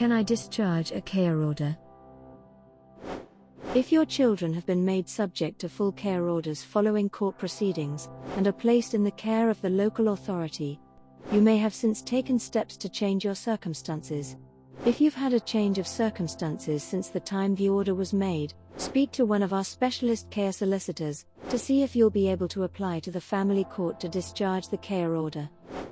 Can I discharge a care order? If your children have been made subject to full care orders following court proceedings, and are placed in the care of the local authority, you may have since taken steps to change your circumstances. If you've had a change of circumstances since the time the order was made, speak to one of our specialist care solicitors to see if you'll be able to apply to the family court to discharge the care order.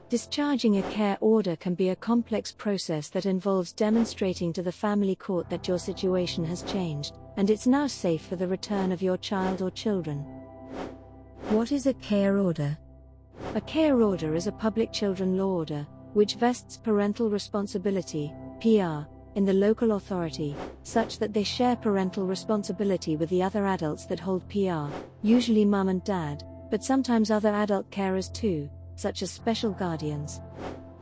Discharging a care order can be a complex process that involves demonstrating to the family court that your situation has changed, and it's now safe for the return of your child or children. What is a care order? A care order is a public children law order, which vests parental responsibility, PR, in the local authority, such that they share parental responsibility with the other adults that hold PR, usually mum and dad, but sometimes other adult carers too, such as special guardians.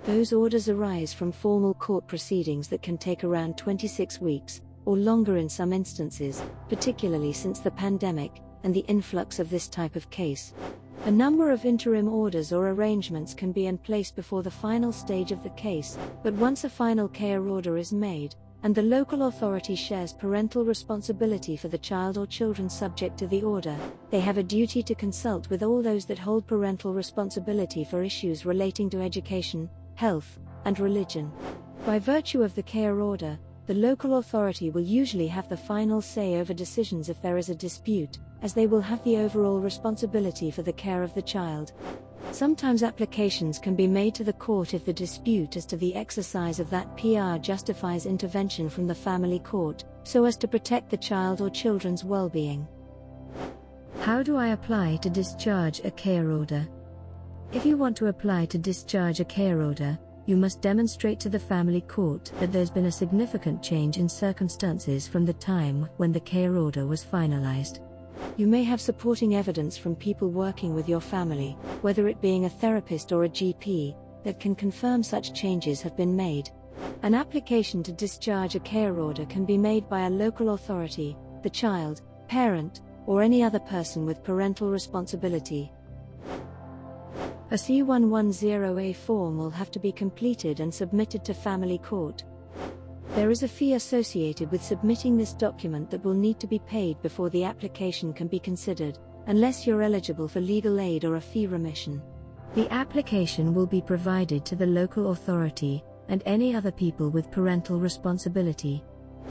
Those orders arise from formal court proceedings that can take around 26 weeks, or longer in some instances, particularly since the pandemic and the influx of this type of case. A number of interim orders or arrangements can be in place before the final stage of the case, but once a final care order is made, and the local authority shares parental responsibility for the child or children subject to the order, they have a duty to consult with all those that hold parental responsibility for issues relating to education, health, and religion. By virtue of the care order, the local authority will usually have the final say over decisions if there is a dispute, as they will have the overall responsibility for the care of the child. Sometimes applications can be made to the court if the dispute as to the exercise of that PR justifies intervention from the family court, so as to protect the child or children's well-being. How do I apply to discharge a care order? If you want to apply to discharge a care order, you must demonstrate to the family court that there's been a significant change in circumstances from the time when the care order was finalized. You may have supporting evidence from people working with your family, whether it being a therapist or a GP, that can confirm such changes have been made. An application to discharge a care order can be made by a local authority, the child, parent, or any other person with parental responsibility. A C110A form will have to be completed and submitted to family court. There is a fee associated with submitting this document that will need to be paid before the application can be considered, unless you're eligible for legal aid or a fee remission. The application will be provided to the local authority and any other people with parental responsibility.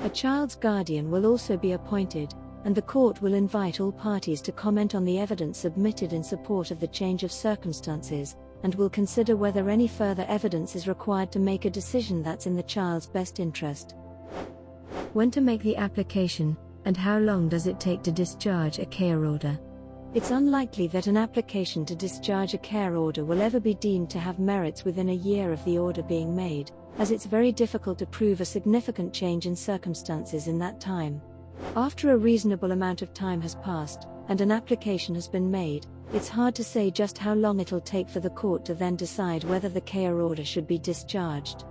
A child's guardian will also be appointed, and the court will invite all parties to comment on the evidence submitted in support of the change of circumstances, and will consider whether any further evidence is required to make a decision that's in the child's best interest. When to make the application, and how long does it take to discharge a care order? It's unlikely that an application to discharge a care order will ever be deemed to have merits within a year of the order being made, as it's very difficult to prove a significant change in circumstances in that time. After a reasonable amount of time has passed, and an application has been made, it's hard to say just how long it'll take for the court to then decide whether the care order should be discharged.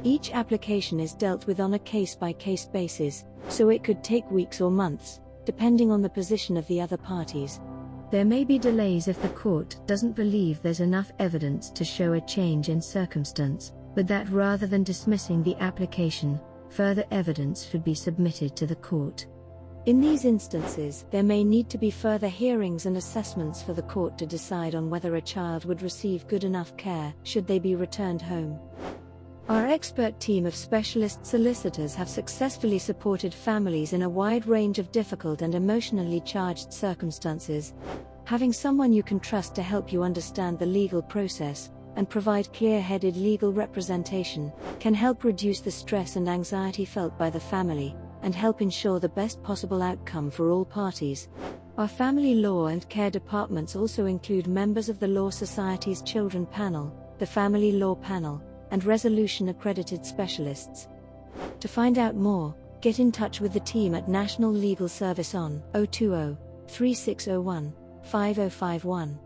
Each application is dealt with on a case-by-case basis, so it could take weeks or months, depending on the position of the other parties. There may be delays if the court doesn't believe there's enough evidence to show a change in circumstance, but that rather than dismissing the application, further evidence should be submitted to the court. In these instances, there may need to be further hearings and assessments for the court to decide on whether a child would receive good enough care should they be returned home. Our expert team of specialist solicitors have successfully supported families in a wide range of difficult and emotionally charged circumstances. Having someone you can trust to help you understand the legal process and provide clear-headed legal representation can help reduce the stress and anxiety felt by the family, and help ensure the best possible outcome for all parties. Our family law and care departments also include members of the Law Society's Children Panel, the Family Law Panel, and resolution accredited specialists. To find out more, get in touch with the team at National Legal Service on 020 3601 5051.